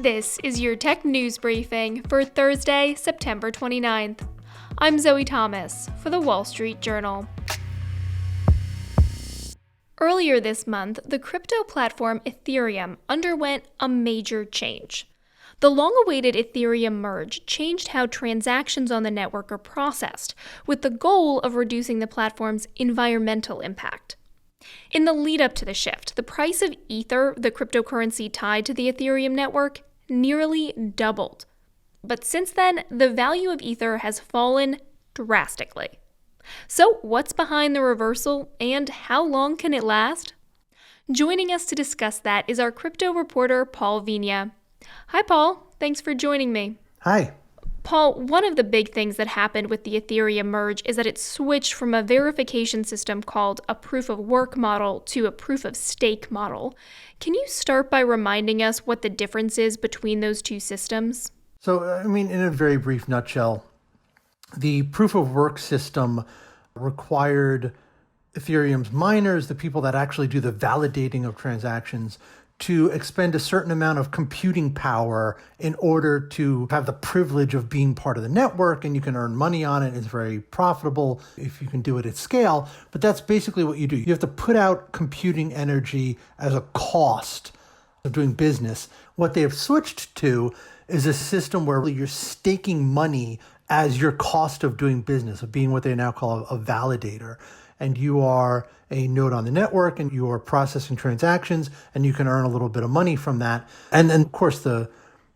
This is your tech news briefing for Thursday, September 29th. I'm Zoe Thomas for the Wall Street Journal. Earlier this month, the crypto platform Ethereum underwent a major change. The long-awaited Ethereum merge changed how transactions on the network are processed, with the goal of reducing the platform's environmental impact. In the lead-up to the shift, the price of Ether, the cryptocurrency tied to the Ethereum network, nearly doubled. But since then, the value of Ether has fallen drastically. So what's behind the reversal, and how long can it last? Joining us to discuss that is our crypto reporter, Paul Vigna. Hi, Paul. Thanks for joining me. Hi. Paul, one of the big things that happened with the Ethereum merge is that it switched from a verification system called a proof-of-work model to a proof-of-stake model. Can you start by reminding us what the difference is between those two systems? So, in a very brief nutshell, the proof-of-work system required Ethereum's miners, the people that actually do the validating of transactions, to expend a certain amount of computing power in order to have the privilege of being part of the network, and you can earn money on it. It's very profitable if you can do it at scale. But that's basically what you do. You have to put out computing energy as a cost of doing business. What they have switched to is a system where you're staking money as your cost of doing business, of being what they now call a validator. And you are a node on the network, and you are processing transactions, and you can earn a little bit of money from that. And then, of course, the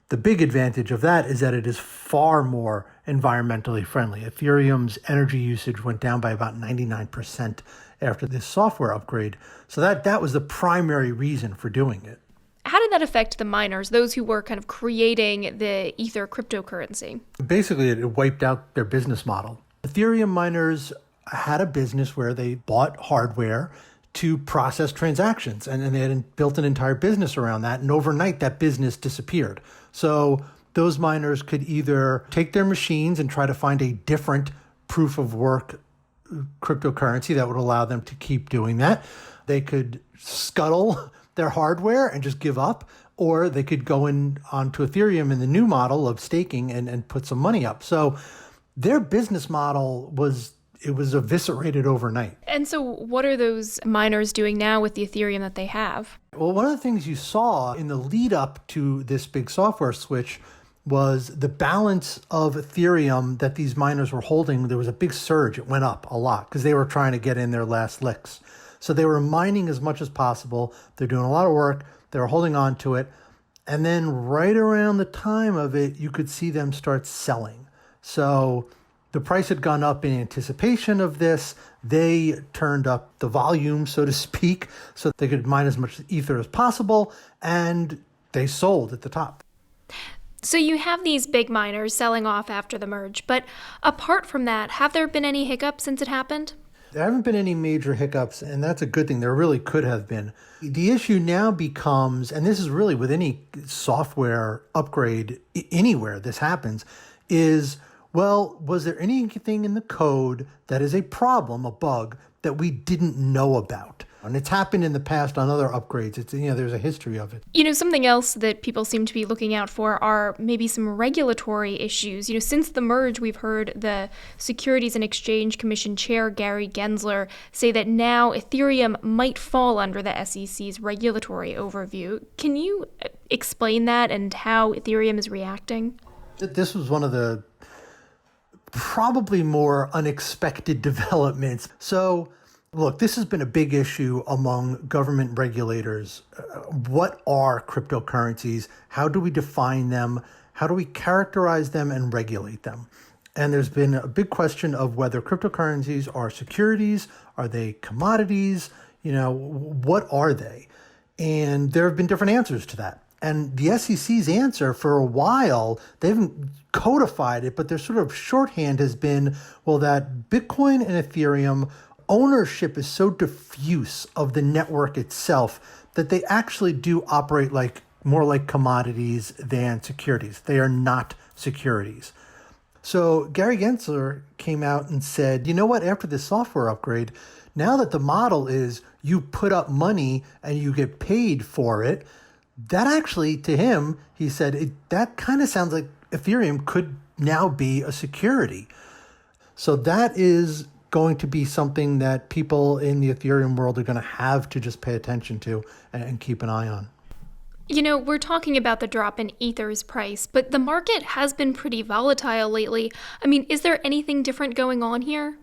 big advantage of that is that it is far more environmentally friendly. Ethereum's energy usage went down by about 99% after this software upgrade. So that was the primary reason for doing it. How did that affect the miners, those who were kind of creating the Ether cryptocurrency? Basically, it wiped out their business model. Ethereum miners had a business where they bought hardware to process transactions, and they had built an entire business around that. And overnight, that business disappeared. So those miners could either take their machines and try to find a different proof of work cryptocurrency that would allow them to keep doing that. They could scuttle their hardware and just give up, or they could go onto Ethereum in the new model of staking and put some money up. So their business model was eviscerated overnight. And so what are those miners doing now with the Ethereum that they have? Well, one of the things you saw in the lead up to this big software switch was the balance of Ethereum that these miners were holding. There was a big surge. It went up a lot because they were trying to get in their last licks. So they were mining as much as possible. They're doing a lot of work. They were holding on to it. And then right around the time of it, you could see them start selling. So the price had gone up in anticipation of this. They turned up the volume, so to speak, so they could mine as much Ether as possible, and they sold at the top. So you have these big miners selling off after the merge, but apart from that, have there been any hiccups since it happened? There haven't been any major hiccups, and that's a good thing. There really could have been. The issue now becomes, and this is really with any software upgrade anywhere this happens, is, well, was there anything in the code that is a problem, a bug, that we didn't know about? And it's happened in the past on other upgrades. There's a history of it. Something else that people seem to be looking out for are maybe some regulatory issues. Since the merge, we've heard the Securities and Exchange Commission Chair Gary Gensler say that now Ethereum might fall under the SEC's regulatory overview. Can you explain that and how Ethereum is reacting? This was one of the probably more unexpected developments. So, look, this has been a big issue among government regulators. What are cryptocurrencies? How do we define them? How do we characterize them and regulate them? And there's been a big question of whether cryptocurrencies are securities. Are they commodities? What are they? And there have been different answers to that. And the SEC's answer for a while, they haven't codified it, but their sort of shorthand has been, well, that Bitcoin and Ethereum ownership is so diffuse of the network itself that they actually do operate more like commodities than securities. They are not securities. So Gary Gensler came out and said, you know what, after this software upgrade, now that the model is you put up money and you get paid for it, That actually, to him, he said, that kind of sounds like Ethereum could now be a security. So that is going to be something that people in the Ethereum world are going to have to just pay attention to and keep an eye on. We're talking about the drop in Ether's price, but the market has been pretty volatile lately. I mean, is there anything different going on here?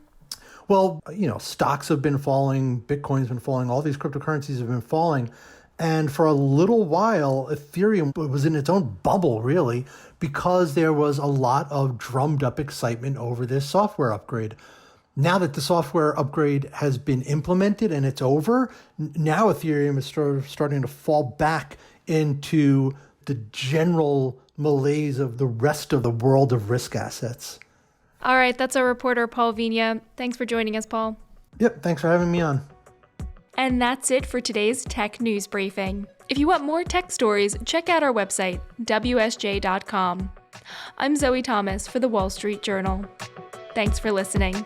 Well, stocks have been falling, Bitcoin's been falling, all these cryptocurrencies have been falling. And for a little while, Ethereum was in its own bubble, really, because there was a lot of drummed up excitement over this software upgrade. Now that the software upgrade has been implemented and it's over, now Ethereum is starting to fall back into the general malaise of the rest of the world of risk assets. All right, that's our reporter, Paul Vigna. Thanks for joining us, Paul. Yep, thanks for having me on. And that's it for today's Tech News Briefing. If you want more tech stories, check out our website, WSJ.com. I'm Zoe Thomas for the Wall Street Journal. Thanks for listening.